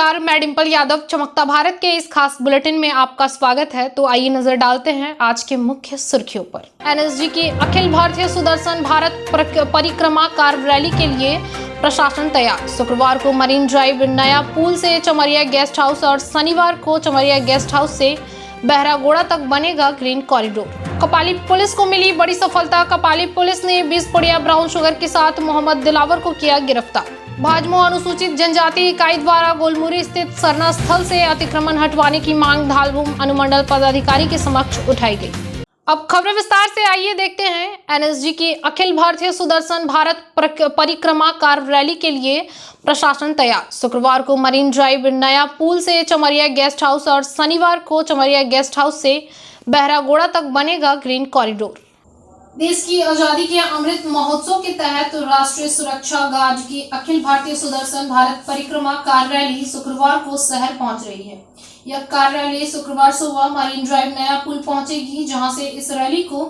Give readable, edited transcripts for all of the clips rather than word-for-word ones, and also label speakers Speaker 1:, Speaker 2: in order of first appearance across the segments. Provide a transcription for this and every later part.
Speaker 1: नमस्कार, मैं डिंपल यादव चमकता भारत के इस खास बुलेटिन में आपका स्वागत है। तो आइए नजर डालते हैं आज के मुख्य सुर्खियों पर। एनएसजी की अखिल भारतीय सुदर्शन भारत परिक्रमा कार रैली के लिए प्रशासन तैयार। शुक्रवार को मरीन ड्राइव नया पुल से चमरिया गेस्ट हाउस और शनिवार को चमरिया गेस्ट हाउस से बहरागोड़ा तक बनेगा ग्रीन कॉरिडोर। कपाली पुलिस को मिली बड़ी सफलता। कपाली पुलिस ने 20 पुड़िया ब्राउन शुगर के साथ मोहम्मद दिलावर को किया गिरफ्तार। भाजपा अनुसूचित जनजाति इकाई द्वारा गोलमुरी स्थित सरना स्थल से अतिक्रमण हटवाने की मांग धालभूम अनुमंडल पदाधिकारी के समक्ष उठाई गई। अब खबरें विस्तार से, आइए देखते हैं। एनएसजी की अखिल भारतीय सुदर्शन भारत परिक्रमा कार रैली के लिए प्रशासन तैयार। शुक्रवार को मरीन ड्राइव नया पुल से चमरिया गेस्ट हाउस और शनिवार को चमरिया गेस्ट हाउस से बहरागोड़ा तक बनेगा ग्रीन कॉरिडोर। देश की आजादी के अमृत महोत्सव के तहत राष्ट्रीय सुरक्षा गार्ड की अखिल भारतीय सुदर्शन भारत परिक्रमा कार रैली शुक्रवार को शहर पहुंच रही है। यह कार रैली शुक्रवार सुबह मरीन ड्राइव नया पुल पहुंचेगी, जहां से इस रैली को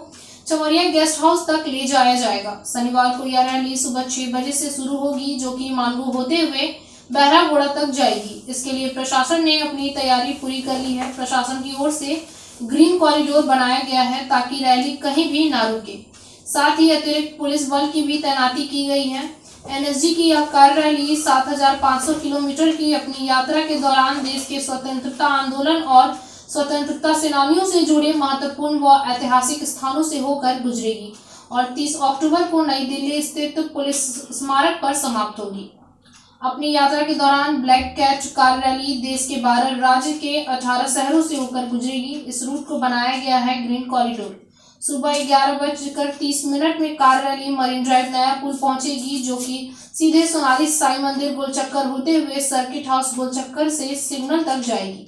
Speaker 1: चमरिया गेस्ट हाउस तक ले जाया जाएगा। शनिवार को यह रैली सुबह 6 बजे से शुरू होगी, जो कि मानगू होते हुए बहरागोड़ा तक जाएगी। इसके लिए प्रशासन ने अपनी तैयारी पूरी कर ली है। प्रशासन की ओर से ग्रीन कॉरिडोर बनाया गया है ताकि रैली कहीं भी ना रुके। साथ ही अतिरिक्त पुलिस बल की भी तैनाती की गई है। एनएसजी की यह कार रैली 7500 किलोमीटर की अपनी यात्रा के दौरान देश के स्वतंत्रता आंदोलन और स्वतंत्रता सेनानियों से जुड़े महत्वपूर्ण व ऐतिहासिक स्थानों से होकर गुजरेगी और 30 अक्टूबर को नई दिल्ली स्थित पुलिस स्मारक पर समाप्त होगी। अपनी यात्रा के दौरान ब्लैक कैट कार रैली देश के 12 राज्य के 18 शहरों से होकर गुजरेगी। इस रूट को बनाया गया है ग्रीन कॉरिडोर। सुबह 11:30 में कार रैली मरीन ड्राइव नया पुल पहुंचेगी, जो कि सीधे सोनाली साई मंदिर गोलचक्कर होते हुए सर्किट हाउस गोलचक्कर से सिग्नल तक जाएगी।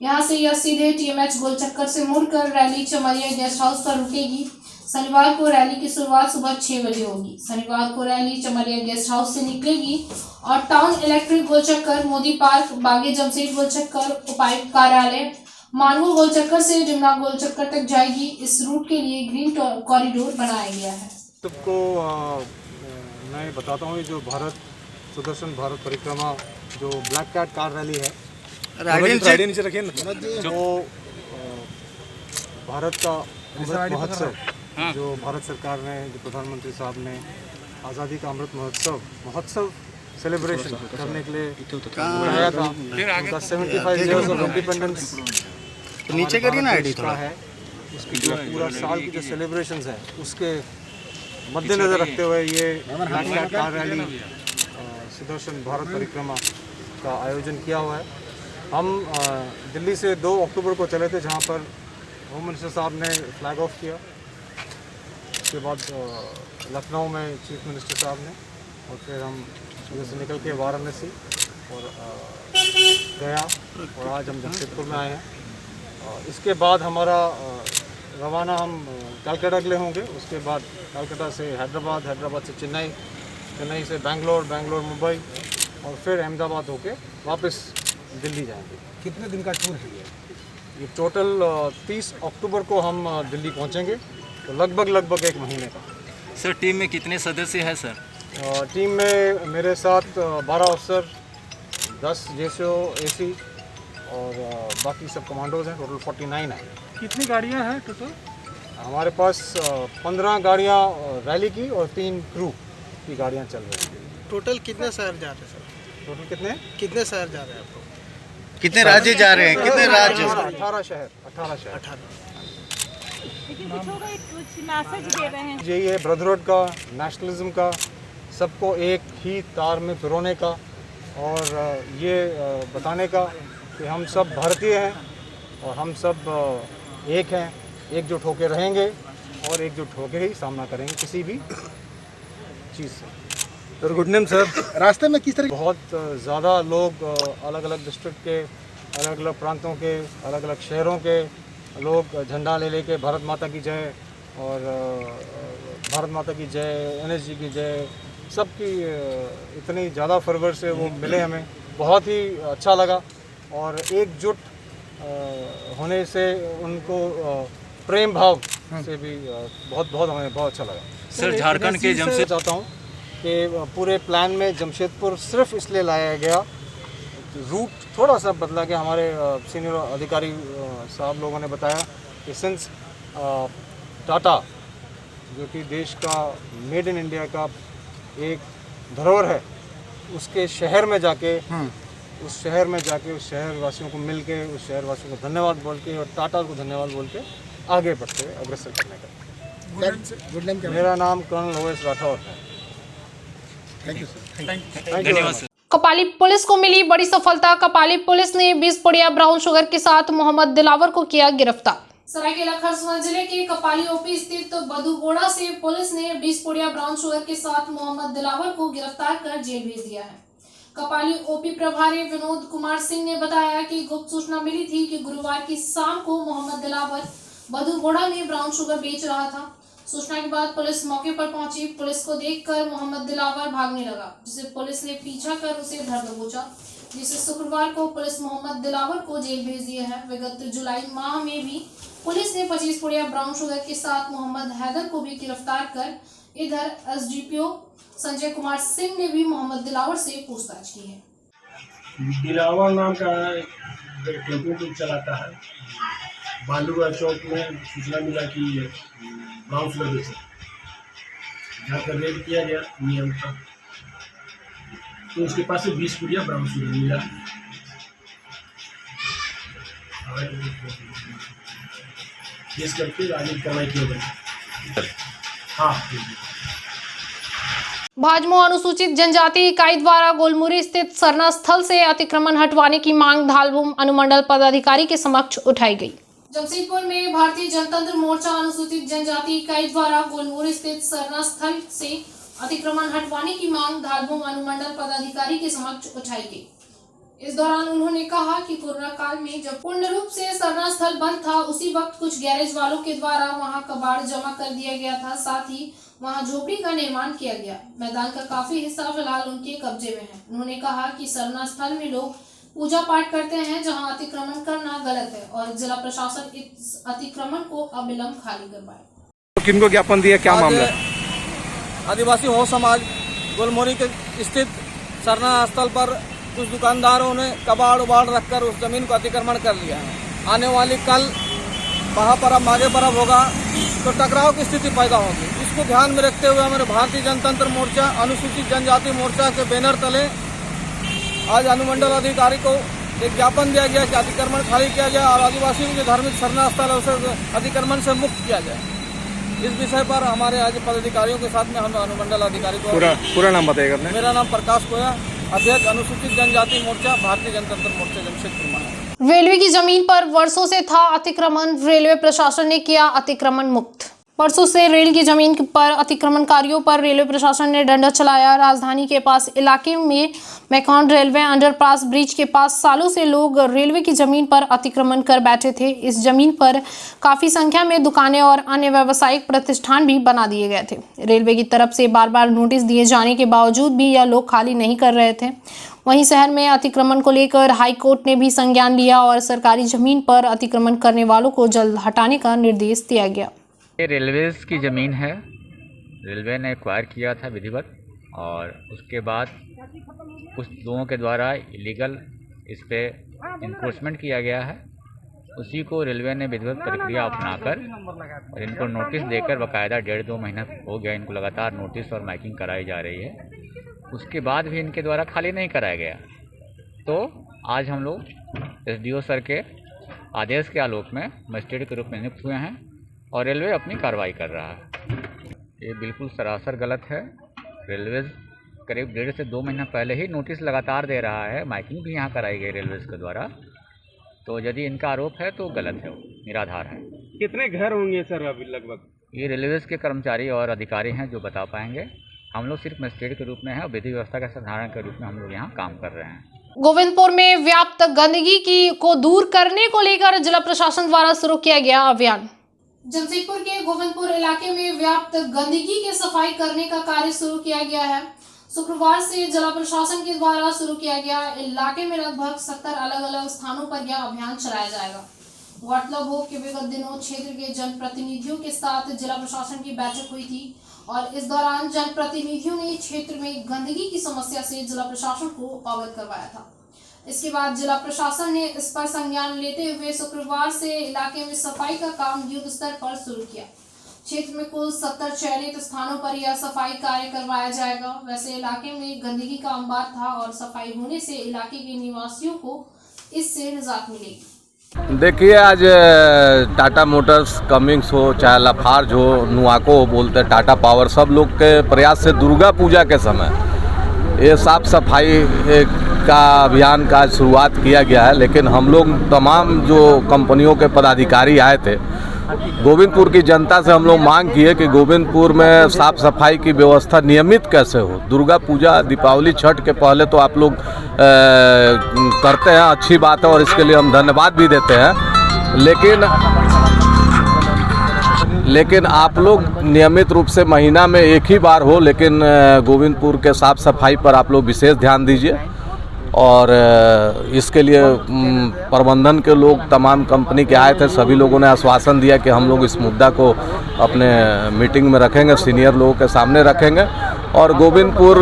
Speaker 1: यहां से यह सीधे टीएमएच गोलचक्कर से मुड़कर रैली चमरिया गेस्ट हाउस पर रुकेगी। शनिवार को रैली की शुरुआत सुबह 6 बजे होगी। शनिवार को रैली चमरिया गेस्ट हाउस से निकलेगी और टाउन इलेक्ट्रिक गोलचक्कर, मोदी पार्क, बागे जमशेद गोलचक्कर, उपायुक्त कार्यालय, मानगू गोलचक्कर से डिमना गोलचक्कर तक जाएगी। इस रूट के लिए ग्रीन कॉरिडोर बनाया गया है।
Speaker 2: सबको मैं बताता हूँ, जो भारत सुदर्शन भारत परिक्रमा जो ब्लैक कैट कार रैली है, नीचे रखिए ना, जो भारत का अमृत महोत्सव जो भारत सरकार ने, जो प्रधानमंत्री साहब ने आज़ादी का अमृत महोत्सव सेलिब्रेशन करने के लिए बनाया था। उनका 75 इयर्स ऑफ इंडिपेंडेंस नीचे करिए ना आईडी थोड़ा है। उसकी जो पूरा साल की जो सेलिब्रेशंस है, उसके मद्देनजर रखते हुए ये black cat car rally Sudarshan Bharat Parikrama का आयोजन किया हुआ है। हम दिल्ली से 2 अक्टूबर को चले थे, जहाँ पर होम मिनिस्टर साहब ने फ्लैग ऑफ किया। उसके बाद लखनऊ में चीफ मिनिस्टर साहब ने, और फिर हम उधर से निकल के वाराणसी और गया, और आज हम जमशेदपुर में आए हैं। इसके बाद हमारा रवाना हम कलकत्ता के लिए होंगे। उसके बाद कलकत्ता से हैदराबाद, हैदराबाद से चेन्नई, चेन्नई से बेंगलोर, बेंगलोर मुंबई, और फिर अहमदाबाद होके वापस दिल्ली जाएंगे।
Speaker 3: कितने दिन का टूर है
Speaker 2: ये टोटल 30 अक्टूबर को हम दिल्ली पहुंचेंगे, तो लगभग 1 महीने का।
Speaker 4: सर, टीम में कितने सदस्य हैं सर?
Speaker 2: टीम में मेरे साथ 12 अफसर, 10 जेसीओ एसी और बाकी सब कमांडोज हैं। टोटल 49 है।
Speaker 3: कितनी गाड़ियां हैं टोटल?
Speaker 2: हमारे पास 15 गाड़ियां रैली की और 3 क्रू की गाड़ियां चल रही हैं।
Speaker 3: टोटल कितने शहर जा रहे हैं सर?
Speaker 2: टोटल कितने
Speaker 3: शहर जा रहे हैं आपको?
Speaker 4: कितने राज्य जा रहे हैं? कितने राज्य?
Speaker 2: 18 शहर। 18
Speaker 5: मैसेज दे रहे हैं।
Speaker 2: यही है ब्रदरहुड का, नेशनलिज्म का, सबको एक ही तार में पिरोने का, और ये बताने का कि हम सब भारतीय हैं और हम सब एक हैं, एकजुट होकर रहेंगे और एकजुट होकर ही सामना करेंगे किसी भी चीज़ से।
Speaker 3: Sir good name sir. रास्ते में किस तरह?
Speaker 2: बहुत ज़्यादा लोग अलग अलग डिस्ट्रिक्ट के, अलग अलग प्रांतों के, अलग अलग शहरों के लोग झंडा ले लेके भारत माता की जय और भारत माता की जय, एनएसजी की जय, सबकी इतनी ज़्यादा फरवर से वो मिले, हमें बहुत ही अच्छा लगा। और एकजुट होने से उनको प्रेम भाव से भी बहुत हमें बहुत अच्छा लगा।
Speaker 4: सर, झारखंड के जमशेद
Speaker 2: चाहता हूँ कि पूरे प्लान में जमशेदपुर सिर्फ इसलिए लाया गया रूट थोड़ा सा बदला गया। हमारे सीनियर अधिकारी साहब लोगों ने बताया कि सिंस टाटा जो कि देश का मेड इन इंडिया का एक धरोहर है, उसके शहर में जाके उस शहर वासियों को मिल के, उस शहर वासियों को धन्यवाद बोल के और टाटा को धन्यवाद बोल के आगे बढ़ते हुए अग्रसर करने का।
Speaker 3: गुड नेम क्या?
Speaker 2: मेरा नाम कर्नल ओएस राठौर है।
Speaker 3: Thank you sir.
Speaker 4: धन्यवाद सर।
Speaker 1: कपाली पुलिस को मिली बड़ी सफलता। कपाली पुलिस ने 20 पुड़िया ब्राउन शुगर के साथ मोहम्मद दिलावर को किया गिरफ्तार। सरायकेला खरसावां जिले के कपाली ओपी स्थित बधुगोड़ा से पुलिस ने 20 पुड़िया ब्राउन शुगर के साथ मोहम्मद दिलावर को गिरफ्तार कर जेल भेज दिया है। कपाली ओपी प्रभारी विनोद कुमार सिंह ने बताया कि गुप्त सूचना मिली थी कि गुरुवार की शाम को मोहम्मद दिलावर बधुगोड़ा में ब्राउन शुगर बेच रहा था। सूचना के बाद पुलिस मौके पर पहुंची। पुलिस को देखकर मोहम्मद दिलावर भागने लगा, जिसे पुलिस ने पीछा कर उसे धर दबोचा, जिसे शुक्रवार को पुलिस मोहम्मद दिलावर को जेल भेज दिया है। विगत जुलाई माह में भी पुलिस ने 25 पुड़िया ब्राउन शुगर के साथ मोहम्मद हैदर को भी गिरफ्तार कर इधर एसडीपीओ संजय कुमार सिंह ने भी मोहम्मद दिलावर से पूछताछ की है।
Speaker 6: दिलावर नाम का टेम्पो चलाता है। बालूगढ़ चौक में सूचना मिला कि ब्राउन शुगर बेचे, जाकर रेड किया गया नियम का, तो उसके पास से 20 पुड़िया ब्राउन शुगर मिला। केस करके आगे कार्रवाई किया गया। हाँ,
Speaker 1: भाजमो अनुसूचित जनजाति इकाई द्वारा गोलमुरी स्थित सरना स्थल से अतिक्रमण हटवाने की मांग धालभूम अनुमंडल पदाधिकारी के समक्ष उठाई गई। जमशेदपुर में भारतीय जनतंत्र मोर्चा अनुसूचित जनजाति इकाई द्वारा गोलमुरी स्थित सरना स्थल से अतिक्रमण हटवाने की मांग धालभूम अनुमंडल पदाधिकारी के समक्ष उठाई गई। इस दौरान उन्होंने कहा कि कोरोना काल में जब पूर्ण रूप से सरना स्थल बंद था, उसी वक्त कुछ गैरेज वालों के द्वारा वहां कबाड़ जमा कर दिया गया था, साथ ही वहां झोपड़ी का निर्माण किया गया। मैदान का काफी हिस्सा फिलहाल उनके कब्जे में है। उन्होंने कहा कि सरना स्थल में लोग पूजा पाठ करते हैं, जहां अतिक्रमण करना गलत है और जिला प्रशासन इस अतिक्रमण को अविलंब खाली करवाए।
Speaker 2: किनको ज्ञापन दिया, क्या मामला?
Speaker 7: आदिवासी हो समाज गोलमोरी के स्थित सरना स्थल पर कुछ दुकानदारों ने कबाड़ उबाड़ रखकर उस जमीन को अतिक्रमण कर लिया है। आने वाली कल महापर्व माघे पर्व होगा तो टकराव की स्थिति पैदा होगी। इसको ध्यान में रखते हुए हमारे भारतीय जनतंत्र मोर्चा अनुसूचित जनजाति मोर्चा के बैनर तले आज अनुमंडल अधिकारी को एक ज्ञापन दिया गया कि अतिक्रमण खाली किया जाए और आदिवासियों के धार्मिक शरणा स्थल उसे अतिक्रमण से मुक्त किया जाए। इस विषय पर हमारे आज पदाधिकारियों के साथ में हम अनुमंडल अधिकारी को
Speaker 2: पूरा नाम बताइएगा।
Speaker 7: मेरा नाम प्रकाश कोया, अध्यक्ष अनुसूचित जनजाति मोर्चा भारतीय जनतंत्र मोर्चा जमशेदपुर में।
Speaker 1: रेलवे की जमीन पर वर्षों से था अतिक्रमण, रेलवे प्रशासन ने किया अतिक्रमण मुक्त। वर्षों से रेल की जमीन पर अतिक्रमणकारियों पर रेलवे प्रशासन ने डंडा चलाया। राजधानी के पास इलाके में मैकॉन रेलवे अंडरपास ब्रिज के पास सालों से लोग रेलवे की जमीन पर अतिक्रमण कर बैठे थे। इस जमीन पर काफी संख्या में दुकानें और अन्य व्यावसायिक प्रतिष्ठान भी बना दिए गए थे। रेलवे की तरफ से बार बार नोटिस दिए जाने के बावजूद भी यह लोग खाली नहीं कर रहे थे। वहीं शहर में अतिक्रमण को लेकर हाई कोर्ट ने भी संज्ञान लिया और सरकारी जमीन पर अतिक्रमण करने वालों को जल्द हटाने का निर्देश दिया गया।
Speaker 8: ये रेलवेज़ की ज़मीन है, रेलवे ने एक्वायर किया था विधिवत, और उसके बाद कुछ लोगों के द्वारा इलीगल इस पर इन्फोर्समेंट किया गया है। उसी को रेलवे ने विधिवत प्रक्रिया अपनाकर और इनको नोटिस देकर बाकायदा 1.5-2 महीना हो गया, इनको लगातार नोटिस और माइकिंग कराई जा रही है। उसके बाद भी इनके द्वारा खाली नहीं कराया गया। तो आज हम लोग एसडीओ सर के आदेश के आलोक में मजिस्ट्रेट के रूप में नियुक्त हुए हैं और रेलवे अपनी कार्रवाई कर रहा है। ये बिल्कुल सरासर गलत है। रेलवे करीब 1.5 से 2 महीना पहले ही नोटिस लगातार दे रहा है, माइकिंग भी यहाँ कराई गई रेलवेज़ के द्वारा। तो यदि इनका आरोप है तो गलत है, वो निराधार है।
Speaker 3: कितने घर होंगे सर अभी लगभग?
Speaker 8: ये रेलवेज़ के कर्मचारी और अधिकारी हैं जो बता पाएंगे। हम लोग सिर्फ मजिस्ट्रेट के रूप में है और विधि व्यवस्था के साधारण के रूप में हम लोग यहाँ काम कर रहे हैं।
Speaker 1: गोविंदपुर में व्याप्त गंदगी को दूर करने को लेकर जिला प्रशासन द्वारा शुरू किया गया अभियान। जमशेदपुर के गोविंदपुर इलाके में व्याप्त गंदगी की सफाई करने का कार्य शुरू किया गया है। शुक्रवार से जिला प्रशासन के द्वारा शुरू किया गया इलाके में लगभग 70 अलग अलग स्थानों पर यह अभियान चलाया जाएगा। गौरतलब हो कि विगत दिनों क्षेत्र के जनप्रतिनिधियों के साथ जिला प्रशासन की बैठक हुई थी और इस दौरान जनप्रतिनिधियों ने क्षेत्र में गंदगी की समस्या से जिला प्रशासन को अवगत करवाया था। इसके बाद जिला प्रशासन ने इस पर संज्ञान लेते हुए शुक्रवार से इलाके में सफाई का काम युद्ध स्तर पर शुरू किया। क्षेत्र में कुल 70 चयनित स्थानों पर यह सफाई कार्य करवाया जाएगा। वैसे इलाके में गंदगी का अंबार था और सफाई होने से इलाके के निवासियों को इससे निजात मिलेगी।
Speaker 9: देखिए, आज टाटा मोटर्स, कमिंग्स हो, चाहे लाफार्ज हो, नुआको हो, बोलते हैं टाटा पावर, सब लोग के प्रयास से दुर्गा पूजा के समय ये साफ सफाई का अभियान का शुरुआत किया गया है। लेकिन हम लोग तमाम जो कंपनियों के पदाधिकारी आए थे, गोविंदपुर की जनता से हम लोग मांग किए कि गोविंदपुर में साफ सफाई की व्यवस्था नियमित कैसे हो। दुर्गा पूजा, दीपावली, छठ के पहले तो आप लोग करते हैं, अच्छी बात है और इसके लिए हम धन्यवाद भी देते हैं। लेकिन आप लोग नियमित रूप से महीना में एक ही बार हो, लेकिन गोविंदपुर के साफ सफाई पर आप लोग विशेष ध्यान दीजिए। और इसके लिए प्रबंधन के लोग, तमाम कंपनी के आए थे, सभी लोगों ने आश्वासन दिया कि हम लोग इस मुद्दा को अपने मीटिंग में रखेंगे, सीनियर लोगों के सामने रखेंगे और गोविंदपुर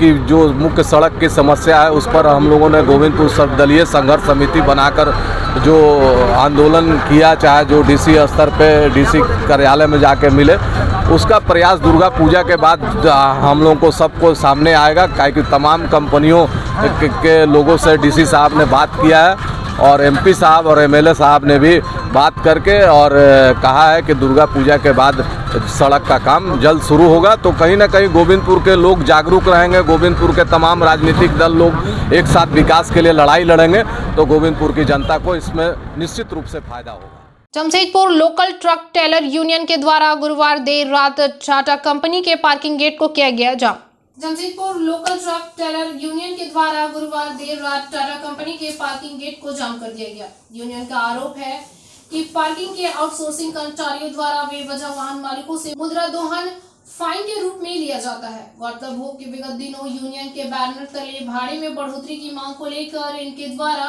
Speaker 9: की जो मुख्य सड़क की समस्या है उस पर हम लोगों ने गोविंदपुर सर्वदलीय संघर्ष समिति बनाकर जो आंदोलन किया, चाहे जो डीसी स्तर पे, डीसी कार्यालय में जाके मिले, उसका प्रयास दुर्गा पूजा के बाद हम लोगों को सबको सामने आएगा। कि तमाम कंपनियों के लोगों से डीसी साहब ने बात किया है और एमपी साहब और एमएलए साहब ने भी बात करके और कहा है कि दुर्गा पूजा के बाद सड़क का काम जल्द शुरू होगा। तो कहीं ना कहीं गोविंदपुर के लोग जागरूक रहेंगे, गोविंदपुर के तमाम राजनीतिक दल लोग एक साथ विकास के लिए लड़ाई लड़ेंगे तो गोविंदपुर की जनता को इसमें निश्चित रूप से फायदा होगा।
Speaker 1: Jamshedpur local truck trailer union के द्वारा गुरुवार देर रात टाटा कंपनी के पार्किंग गेट को किया गया जाम। Jamshedpur local truck trailer union के द्वारा गुरुवार देर रात टाटा कंपनी के पार्किंग गेट को जाम कर दिया गया। यूनियन का आरोप है कि पार्किंग के आउटसोर्सिंग कर्मचारियों द्वारा बेवजह वाहन मालिकों से मुद्रा दोहन फाइन के रूप में लिया जाता है। गौरतलब हो कि विगत दिनों यूनियन के बैनर तले भाड़े में बढ़ोतरी की मांग को लेकर इनके द्वारा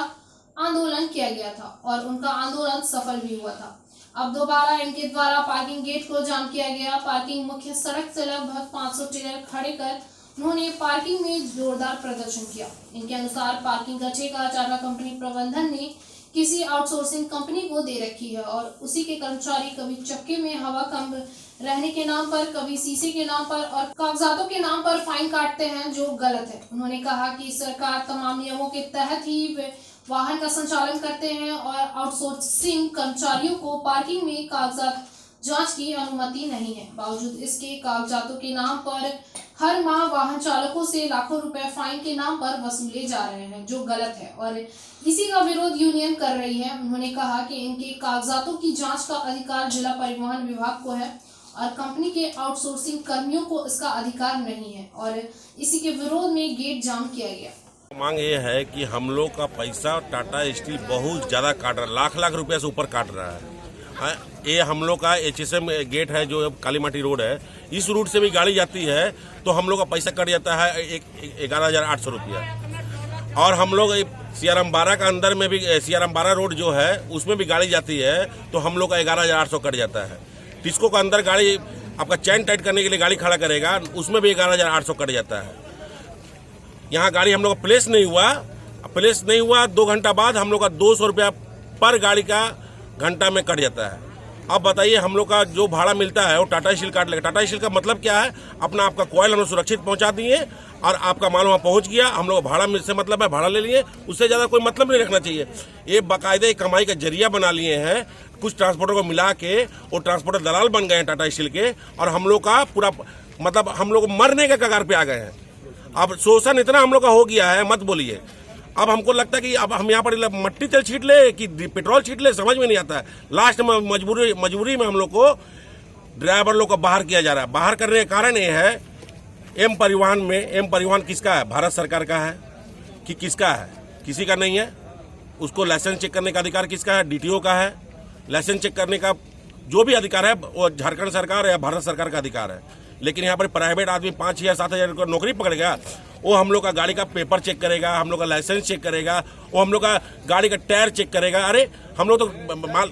Speaker 1: आंदोलन किया गया था और उनका आंदोलन सफल भी हुआ था। अब दोबारा इनके द्वारा पार्किंग गेट को जाम किया गया। पार्किंग मुख्य सड़क से लगभग 500 टेलर खड़े कर उन्होंने पार्किंग में जोरदार प्रदर्शन किया। इनके अनुसार पार्किंग का ठेका टाटा कंपनी प्रबंधन ने किसी आउटसोर्सिंग कंपनी को दे रखी है और उसी के कर्मचारी कभी चक्के में हवा कम रहने के नाम पर, कभी शीशे के नाम पर और कागजातों के नाम पर फाइन काटते हैं, जो गलत है। उन्होंने कहा कि सरकार तमाम नियमों के तहत ही वाहन का संचालन करते हैं और आउटसोर्सिंग कर्मचारियों को पार्किंग में कागजात जांच की अनुमति नहीं है। बावजूद इसके कागजातों के नाम पर हर माह वाहन चालकों से लाखों रुपए फाइन के नाम पर वसूले जा रहे हैं, जो गलत है और इसी का विरोध यूनियन कर रही है। उन्होंने कहा कि इनके कागजातों की जांच का अधिकार जिला परिवहन विभाग को है और कंपनी के आउटसोर्सिंग कर्मियों को इसका अधिकार नहीं है और इसी के विरोध में गेट जाम किया गया।
Speaker 10: मांग ये है कि हम लोग का पैसा टाटा स्टील बहुत ज़्यादा काट रहा है, लाख रुपए से ऊपर काट रहा है। ये हम लोग का HSM गेट है जो काली माटी रोड है, इस रूट से भी गाड़ी जाती है तो हम लोग का पैसा कट जाता है 11,800 रुपया। और हम लोग CRM 12 का अंदर में भी CRM 12 रोड जो है उसमें भी गाड़ी जाती है तो हम लोग का 11,800 कट जाता है। टिस्को का अंदर गाड़ी आपका चैन टाइट करने के लिए गाड़ी खड़ा करेगा, उसमें भी 11,800 कट जाता है। यहाँ गाड़ी हम लोग का प्लेस नहीं हुआ 2 घंटा बाद हम लोग का 200 रुपया पर गाड़ी का घंटा में कट जाता है। अब बताइए हम लोग का जो भाड़ा मिलता है वो टाटा स्टील काट लेगा। टाटा स्टील का मतलब क्या है, अपना आपका कॉयल हम लोग सुरक्षित पहुंचा दिए और आपका माल वहाँ पहुंच गया, हम लोग भाड़ा से मतलब है भाड़ा ले लिए, उससे ज़्यादा कोई मतलब नहीं रखना चाहिए। ये बाकायदे कमाई का जरिया बना लिए हैं। कुछ ट्रांसपोर्टर को मिला के वो ट्रांसपोर्टर दलाल बन गए हैं टाटा स्टील के और हम लोग का पूरा मतलब हम लोग मरने के कगार पे आ गए हैं। अब शोषण इतना हम लोग का हो गया है, मत बोलिए। अब हमको लगता है कि अब हम यहाँ पर मट्टी तेल छीट ले कि पेट्रोल छीट ले, समझ में नहीं आता है। लास्ट में मजबूरी में हम लोग को ड्राइवर लोग को बाहर किया जा रहा है। बाहर करने का कारण ये है, एम परिवहन किसका है? भारत सरकार का है कि किसका है? किसी का नहीं है। उसको लाइसेंस चेक करने का अधिकार किसका है? DTO का है। लाइसेंस चेक करने का जो भी अधिकार है वो झारखंड सरकार या भारत सरकार का अधिकार है। लेकिन यहाँ पर प्राइवेट आदमी 5 या 7 हज़ार नौकरी पकड़ेगा, वो हम लोग का गाड़ी का पेपर चेक करेगा, हम लोग का लाइसेंस चेक करेगा, वो हम लोग का गाड़ी का टायर चेक करेगा। अरे हम लोग तो माल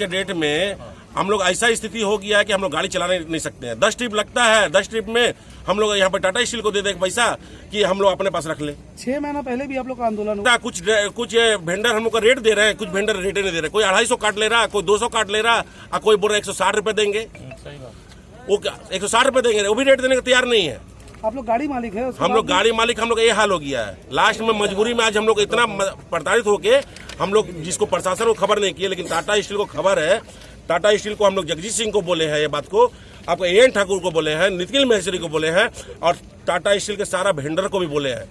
Speaker 10: के डेट में हम लोग ऐसा स्थिति हो गया है कि हम लोग गाड़ी चलाने नहीं सकते हैं। 10 ट्रिप लगता है, 10 ट्रिप में हम लोग यहाँ पर टाटा स्टील को दे दें पैसा कि हम लोग अपने पास रख ले।
Speaker 7: 6 महीना पहले भी आप लोग का आंदोलन हुआ।
Speaker 10: कुछ वेंडर हम लोग का रेट दे रहे हैं, कुछ वेंडर रेट नहीं दे रहे। कोई 250 काट ले रहा, कोई 200 काट ले रहा, और कोई बोल रहा 160 रुपए देंगे। वो 160 रुपए देंगे, वो भी रेट देने को तैयार नहीं है।
Speaker 7: आप लोग गाड़ी मालिक है?
Speaker 10: हम लोग गाड़ी मालिक, हम लोग ये हाल हो गया है। लास्ट में मजबूरी में आज हम लोग इतना प्रताड़ित होके हम लोग, जिसको प्रशासन को खबर नहीं की है, लेकिन टाटा स्टील को खबर है। टाटा स्टील को हम लोग जगजीत सिंह को बोले हैं ये बात को, आपको एन ठाकुर को बोले हैं, नितिन महेश्वरी को बोले हैं, और टाटा स्टील के सारा वेंडर को भी बोले हैं।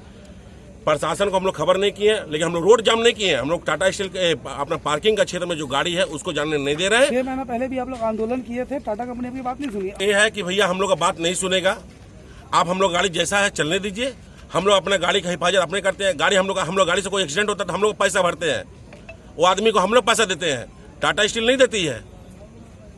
Speaker 10: प्रशासन को हम लोग खबर नहीं किए, लेकिन हम लोग रोड जाम नहीं किए। हम लोग टाटा स्टील के अपना पार्किंग का क्षेत्र में जो गाड़ी है उसको जाने नहीं दे रहे हैं।
Speaker 7: 6 महीना पहले भी आप लोग आंदोलन किए थे, टाटा कंपनी अपनी बात नहीं सुनी।
Speaker 10: ये है कि भैया हम लोग का बात नहीं सुनेगा, आप हम लोग गाड़ी जैसा है चलने दीजिए। हम लोग अपने गाड़ी का हिफाजत अपने करते हैं। गाड़ी हम लोग गाड़ी से कोई एक्सीडेंट होता है तो हम लोग पैसा भरते हैं, वो आदमी को हम लोग पैसा देते हैं, टाटा स्टील नहीं देती है।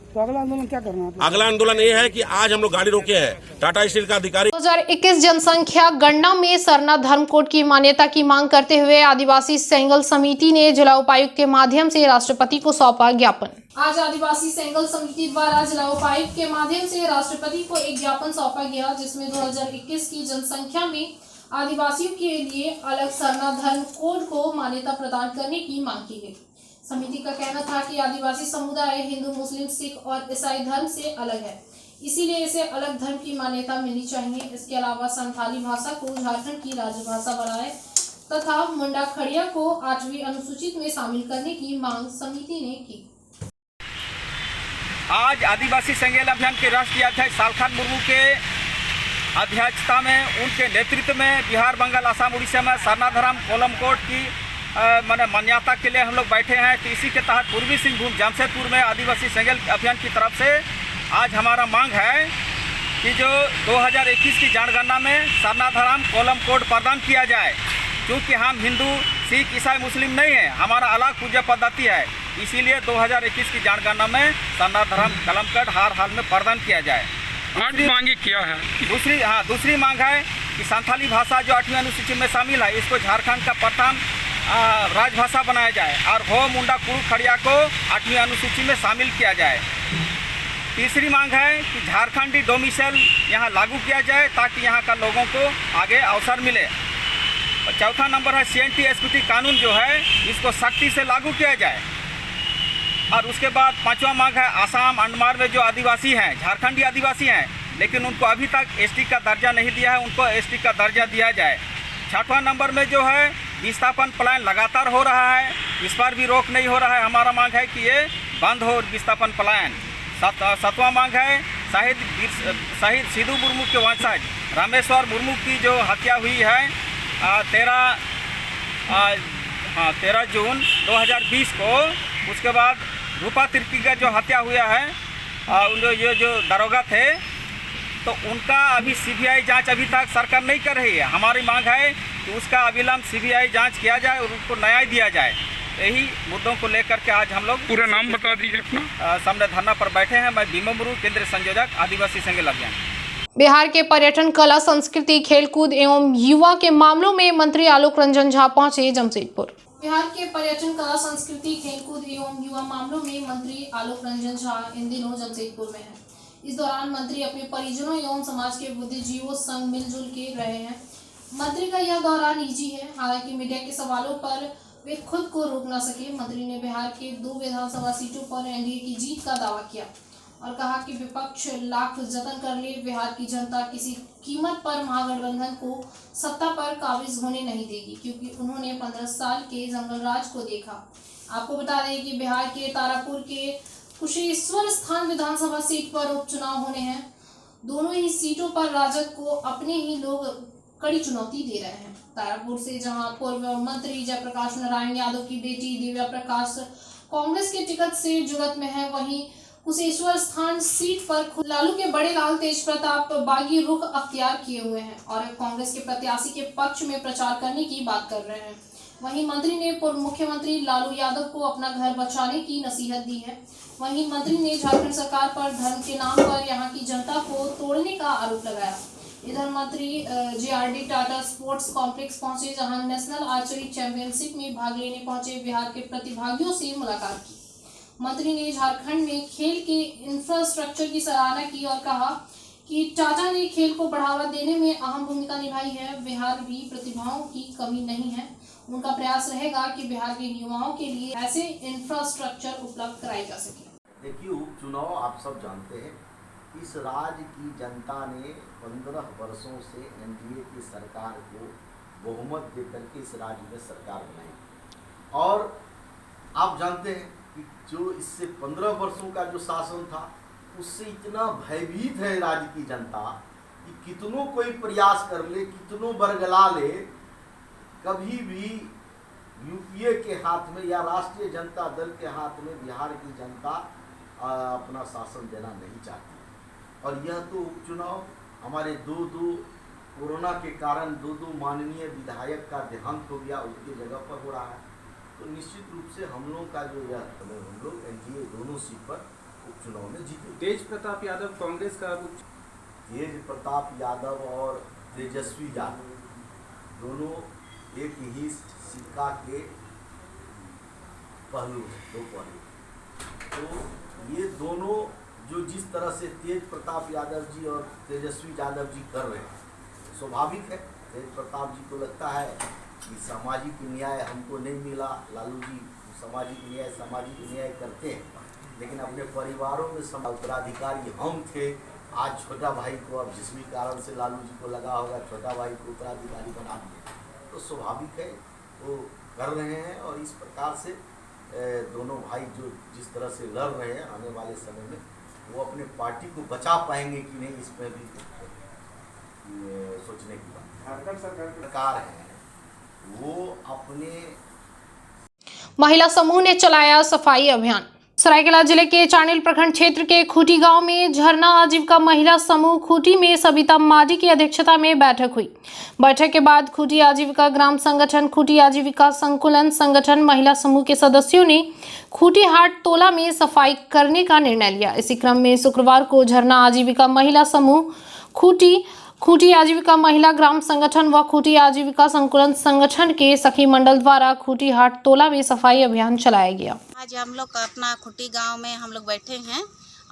Speaker 7: तो अगला आंदोलन क्या करना है?
Speaker 10: अगला आंदोलन ये है कि आज हम लोग गाड़ी रोके हैं। टाटा स्टील का अधिकारी
Speaker 1: 2021 जनसंख्या गणना में सरना धर्म कोड की मान्यता की मांग करते हुए आदिवासी सेंगल समिति ने जिला उपायुक्त के माध्यम से राष्ट्रपति को सौंपा ज्ञापन। आज आदिवासी सेंगल समिति द्वारा जिला उपायुक्त के माध्यम से राष्ट्रपति को एक ज्ञापन सौंपा गया, जिसमें 2021 की जनसंख्या में आदिवासियों के लिए अलग सरना धर्म कोड को मान्यता प्रदान करने की मांग की गई। समिति का कहना था कि आदिवासी समुदाय हिंदू, मुस्लिम, सिख और ईसाई धर्म से अलग है, इसीलिए इसे अलग धर्म की मान्यता मिलनी चाहिए। इसके अलावा संथाली भाषा को झारखंड की राजभाषा बनाए तथा मुंडा खड़िया को 8वीं अनुसूचित में शामिल करने की मांग समिति ने की।
Speaker 7: आज आदिवासी संगेल अभियान के राष्ट्रीय अध्यक्ष सालखान मुर्मू के अध्यक्षता में, उनके नेतृत्व में बिहार, बंगाल, असम, उड़ीसा में सरना धर्म कोलम कोड की मान्यता के लिए हम लोग बैठे हैं। तो इसी के तहत पूर्वी सिंहभूम जमशेदपुर में आदिवासी संगेल अभियान की तरफ से आज हमारा मांग है कि जो 2021 की जनगणना में सरना धर्म कोलम कोड प्रदान किया जाए। क्योंकि हम हिंदू, सिख, ईसाई, मुस्लिम नहीं है, हमारा अलग पूजा पद्धति है, इसीलिए 2021 की जनगणना में सरना धर्म कोलम कोड हर हाल में प्रदान किया जाए। मांगे क्या है? दूसरी मांग है कि संथाली भाषा जो 8वीं अनुसूची में शामिल है, इसको झारखंड का प्रथम राजभाषा बनाया जाए और हो मुंडा कुरु खड़िया को 8वीं अनुसूची में शामिल किया जाए। तीसरी मांग है कि झारखंडी डोमिसाइल यहाँ लागू किया जाए ताकि यहाँ का लोगों को आगे अवसर मिले। और चौथा नंबर है CNT-SPT कानून जो है इसको सख्ती से लागू किया जाए। और उसके बाद 5वां मांग है आसाम, अंडमान में जो आदिवासी हैं, झारखंडी आदिवासी हैं, लेकिन उनको अभी तक ST का दर्जा नहीं दिया है, उनको ST का दर्जा दिया जाए। 6वां नंबर में जो है विस्थापन पलायन लगातार हो रहा है, इस पर भी रोक नहीं हो रहा है। हमारा मांग है कि ये बंद हो विस्थापन पलायन। 7वां मांग है शहीद सिद्धू मुर्मू के वंशज रामेश्वर मुर्मू की जो हत्या हुई है 13 जून 2020 को, उसके बाद रूपा तिर्की का जो हत्या हुआ है, ये जो दरोगा थे, तो उनका अभी CBI जांच अभी तक सरकार नहीं कर रही है। हमारी मांग है कि उसका अविलंब CBI जांच किया जाए और उनको न्याय दिया जाए। यही मुद्दों को लेकर के आज हम लोग
Speaker 11: पूरा नाम बता दीजिए अपना।
Speaker 7: सामने धरना पर बैठे हैं। मैं भीमा मुर्मू, केंद्रीय संयोजक, आदिवासी संगेल अभियान।
Speaker 1: बिहार के पर्यटन, कला, संस्कृति, खेलकूद एवं युवा के मामलों में मंत्री आलोक रंजन झा पहुंचे जमशेदपुर। बिहार के पर्यटन, कला, संस्कृति, खेलकूद एवं युवा मामलों में मंत्री आलोक रंजन झा इन दिनों जमशेदपुर में हैं। इस दौरान मंत्री अपने परिजनों एवं समाज के बुद्धिजीवियों संग मिलजुल के रहे हैं। मंत्री का यह दौरा निजी है, हालांकि मीडिया के सवालों पर वे खुद को रोक न सके। मंत्री ने बिहार के 2 विधानसभा सीटों पर NDA की जीत का दावा किया और कहा कि विपक्ष लाख जतन कर ले, बिहार की जनता किसी कीमत पर महागठबंधन को सत्ता पर काबिज होने नहीं देगी, क्योंकि उन्होंने 15 साल के जंगल राज को देखा। आपको बता दें कि बिहार के तारापुर के कुशेश्वर स्थान विधानसभा सीट पर उपचुनाव होने हैं। दोनों ही सीटों पर राजद को अपने ही लोग कड़ी चुनौती दे रहे हैं। तारापुर से जहां पूर्व मंत्री जयप्रकाश नारायण यादव की बेटी दिव्या प्रकाश कांग्रेस के टिकट से जुगत में है, वहीं कुशेश्वर स्थान सीट पर लालू के बड़े लाल तेज प्रताप बागी रुख अख्तियार किए हुए हैं और कांग्रेस के प्रत्याशी के पक्ष में प्रचार करने की बात कर रहे हैं। वहीं मंत्री ने पूर्व मुख्यमंत्री लालू यादव को अपना घर बचाने की नसीहत दी है। वहीं मंत्री ने झारखंड सरकार पर धर्म के नाम पर यहां की जनता को तोड़ने का आरोप लगाया। इधर मंत्री JRD टाटा स्पोर्ट्स कॉम्प्लेक्स पहुंचे, जहां नेशनल आर्चरी चैंपियनशिप में भाग लेने पहुंचे बिहार के प्रतिभागियों से मुलाकात की। मंत्री ने झारखंड में खेल के इंफ्रास्ट्रक्चर की सराहना की और कहा कि टाटा ने खेल को बढ़ावा देने में अहम भूमिका निभाई है। बिहार भी प्रतिभाओं की कमी नहीं है। उनका प्रयास रहेगा कि बिहार के युवाओं के लिए ऐसे इंफ्रास्ट्रक्चर उपलब्ध कराए जा सके।
Speaker 12: देखिए, उपचुनाव आप सब जानते हैं, इस राज्य की जनता ने 15 वर्षों से एनडीए की सरकार को बहुमत देकर के इस राज्य में सरकार बनाई। और आप जानते हैं कि जो इससे 15 वर्षों का जो शासन था, उससे इतना भयभीत है राज्य की जनता कि कितनों कोई प्रयास कर ले, कितनों बरगला ले, कभी भी यूपीए के हाथ में या राष्ट्रीय जनता दल के हाथ में बिहार की जनता अपना शासन देना नहीं चाहती। और यह तो उपचुनाव हमारे दो कोरोना के कारण दो माननीय विधायक का देहांत हो गया, उनकी जगह पर हो रहा है। तो निश्चित रूप से हम लोग का जो यह हम लोग एनडीए दोनों सीट पर उपचुनाव में जीते।
Speaker 3: तेज प्रताप यादव कांग्रेस का,
Speaker 12: तेज प्रताप यादव और तेजस्वी यादव दोनों एक ही सिक्का के पहलू हैं, दो पहलू। तो ये दोनों जो जिस तरह से तेज प्रताप यादव जी और तेजस्वी यादव जी कर रहे हैं, स्वाभाविक है। तेज प्रताप जी को लगता है कि सामाजिक न्याय हमको नहीं मिला। लालू जी सामाजिक न्याय करते हैं, लेकिन अपने परिवारों में उत्तराधिकारी हम थे। आज छोटा भाई को, अब जिस भी कारण से लालू जी को लगा होगा, छोटा भाई को उत्तराधिकारी बना दिया, तो स्वाभाविक है वो कर रहे हैं। और इस प्रकार से दोनों भाई जो जिस तरह से लड़ रहे हैं, आने वाले समय में वो अपने पार्टी को बचा पाएंगे कि नहीं, इसमें भी सोचने की बात। सरकार है वो अपने
Speaker 1: महिला समूह ने चलाया सफाई अभियान। सरायकेला जिले के चांडिल प्रखंड क्षेत्र के खूटी गांव में झरना आजीविका महिला समूह खूटी में सबिता माडी की अध्यक्षता में बैठक हुई। बैठक के बाद खूटी आजीविका ग्राम संगठन, खूटी आजीविका संकुलन संगठन महिला समूह के सदस्यों ने खूटी हाट तोला में सफाई करने का निर्णय लिया। इसी क्रम में शुक्रवार को झरना आजीविका महिला समूह खूटी आजीविका महिला ग्राम संगठन व खूटी आजीविका संकुलन संगठन के सखी मंडल द्वारा खूटी हाट तोला में सफाई अभियान चलाया गया।
Speaker 5: आज हम लोग अपना खूटी गांव में हम लोग बैठे हैं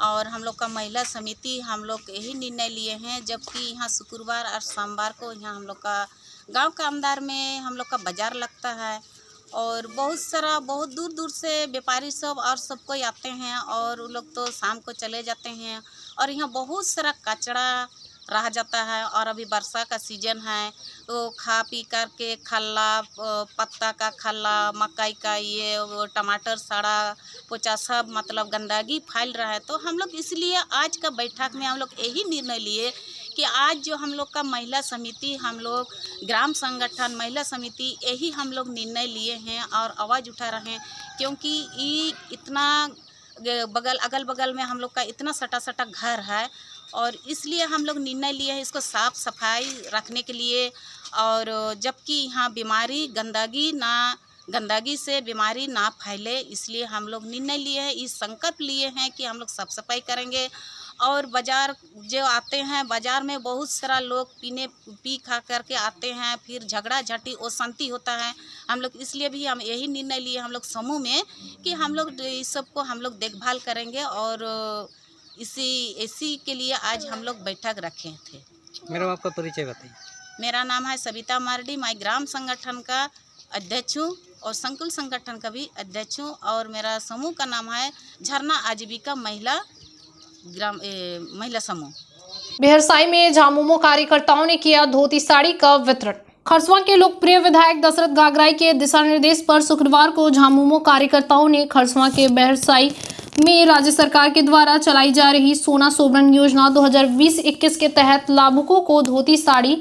Speaker 5: और हम लोग का महिला समिति हम लोग यही निर्णय लिए हैं, जबकि यहाँ शुक्रवार और सोमवार को यहाँ हम लोग का गांव के अंदर में हम लोग का बाजार लगता है और बहुत दूर दूर से व्यापारी सब और सब कोई आते हैं और वो लोग तो शाम को चले जाते हैं और यहाँ बहुत सारा कचरा रह जाता है। और अभी वर्षा का सीजन है तो खा पी कर के खल्ला, पत्ता का खल्ला, मकई का ये टमाटर सड़ा पोचा सब मतलब गंदगी फैल रहा है। तो हम लोग इसलिए आज का बैठक में हम लोग यही निर्णय लिए कि आज जो हम लोग का महिला समिति, हम लोग ग्राम संगठन महिला समिति यही हम लोग निर्णय लिए हैं और आवाज़ उठा रहे हैं, क्योंकि ये इतना अगल बगल में हम लोग का इतना सटा घर है और इसलिए हम लोग निर्णय लिए हैं इसको साफ सफाई रखने के लिए। और जबकि यहाँ गंदगी से बीमारी ना फैले, इसलिए हम लोग निर्णय लिए हैं, इस संकल्प लिए हैं कि हम लोग साफ सफाई करेंगे। और बाज़ार जो आते हैं, बाज़ार में बहुत सारा लोग पी खा करके आते हैं, फिर झगड़ा झाटी अशांति होता है। हम लोग इसलिए भी हम यही निर्णय लिए हम लोग समूह में कि हम लोग इस सब को हम लोग देखभाल करेंगे और इसी के लिए आज हम लोग बैठक रखे थे।
Speaker 13: मैडम आपका परिचय बताइए।
Speaker 5: मेरा नाम है सबिता मार्डी, मैं ग्राम संगठन का अध्यक्ष हूँ और संकुल संगठन का भी अध्यक्ष हूँ और मेरा समूह का नाम है झरना आजीविका महिला समूह।
Speaker 1: बिहरसाई में झामुमो कार्यकर्ताओं ने किया धोती साड़ी का वितरण। खरसवां के लोकप्रिय विधायक दशरथ गागराई के दिशा निर्देश पर शुक्रवार को झामुमो कार्यकर्ताओं ने खरसवां के बिहरसाई में राज्य सरकार के द्वारा चलाई जा रही सोना सोबरन योजना 2020-21 के तहत लाभुकों को धोती साड़ी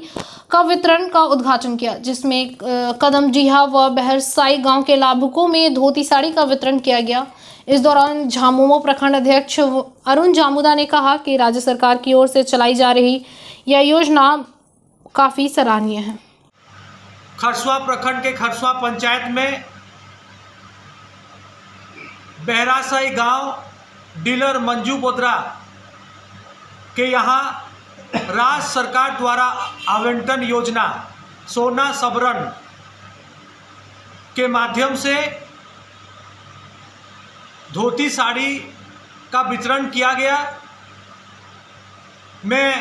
Speaker 1: का वितरण का उद्घाटन किया, जिसमें कदमडीहा व बिहरसाई गांव के लाभुकों में धोती साड़ी का वितरण किया गया। इस दौरान झामुमो प्रखंड अध्यक्ष अरुण जामुदा ने कहा कि राज्य सरकार की ओर से चलाई जा रही यह योजना काफी सराहनीय है।
Speaker 14: खरसवां प्रखंड के खरसवां पंचायत में बिहरसाई गांव डीलर मंजू बोत्रा के यहाँ राज्य सरकार द्वारा आवंटन योजना सोना सोबरन के माध्यम से धोती साड़ी का वितरण किया गया। मैं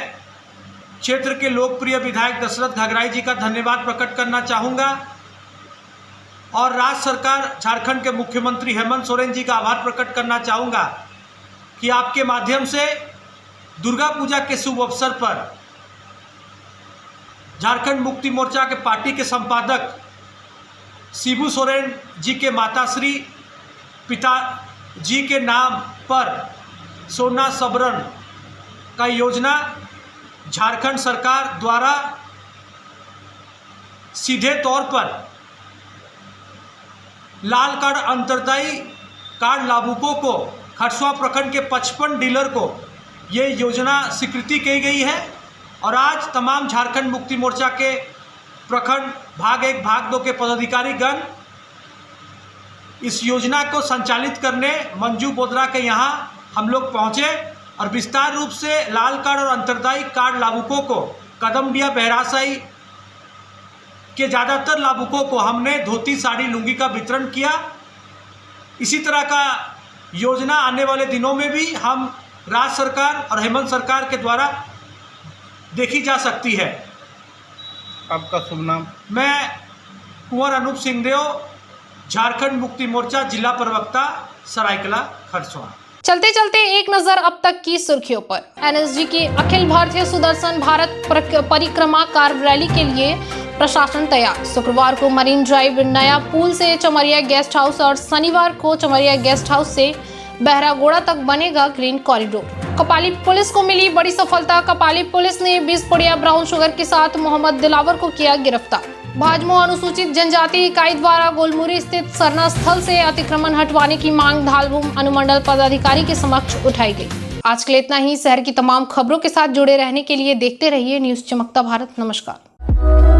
Speaker 14: क्षेत्र के लोकप्रिय विधायक दशरथ घाघराई जी का धन्यवाद प्रकट करना चाहूँगा और राज्य सरकार झारखंड के मुख्यमंत्री हेमंत सोरेन जी का आभार प्रकट करना चाहूँगा कि आपके माध्यम से दुर्गा पूजा के शुभ अवसर पर झारखंड मुक्ति मोर्चा के पार्टी के संपादक शिबू सोरेन जी के माताश्री पिताजी के नाम पर सोना सबरन का योजना झारखंड सरकार द्वारा सीधे तौर पर लाल कार्ड अंतरदायी कार्ड लाभुकों को खरसुआ प्रखंड के 55 डीलर को ये योजना स्वीकृति की गई है और आज तमाम झारखंड मुक्ति मोर्चा के प्रखंड भाग 1 भाग 2 के पदाधिकारी गण इस योजना को संचालित करने मंजू बोदरा के यहाँ हम लोग पहुँचे और विस्तार रूप से लाल कार्ड और अंतरदायी कार्ड लाभुकों को कदमडिया बहरासाई के ज़्यादातर लाभुकों को हमने धोती साड़ी लुंगी का वितरण किया। इसी तरह का योजना आने वाले दिनों में भी हम राज्य सरकार और हेमंत सरकार के द्वारा देखी जा सकती है।
Speaker 11: आपका शुभ नाम?
Speaker 14: मैं कुंवर अनूप सिंहदेव, झारखंड मुक्ति मोर्चा जिला प्रवक्ता, सरायकला खरसुआ।
Speaker 1: चलते चलते एक नजर अब तक की सुर्खियों पर। एनएसजी की अखिल भारतीय सुदर्शन भारत परिक्रमा कार रैली के लिए प्रशासन तैयार। शुक्रवार को मरीन ड्राइव नया पुल से चमरिया गेस्ट हाउस और शनिवार को चमरिया गेस्ट हाउस से बहरागोड़ा तक बनेगा ग्रीन कॉरिडोर। कपाली पुलिस को मिली बड़ी सफलता। कपाली पुलिस ने 20 पुड़िया ब्राउन शुगर के साथ मोहम्मद दिलावर को किया गिरफ्तार। भाजमो अनुसूचित जनजाति इकाई द्वारा गोलमुरी स्थित सरना स्थल से अतिक्रमण हटवाने की मांग धालभूम अनुमंडल पदाधिकारी के समक्ष उठाई गई। आज के लिए इतना ही। शहर की तमाम खबरों के साथ जुड़े रहने के लिए देखते रहिए न्यूज़ चमकता भारत। नमस्कार।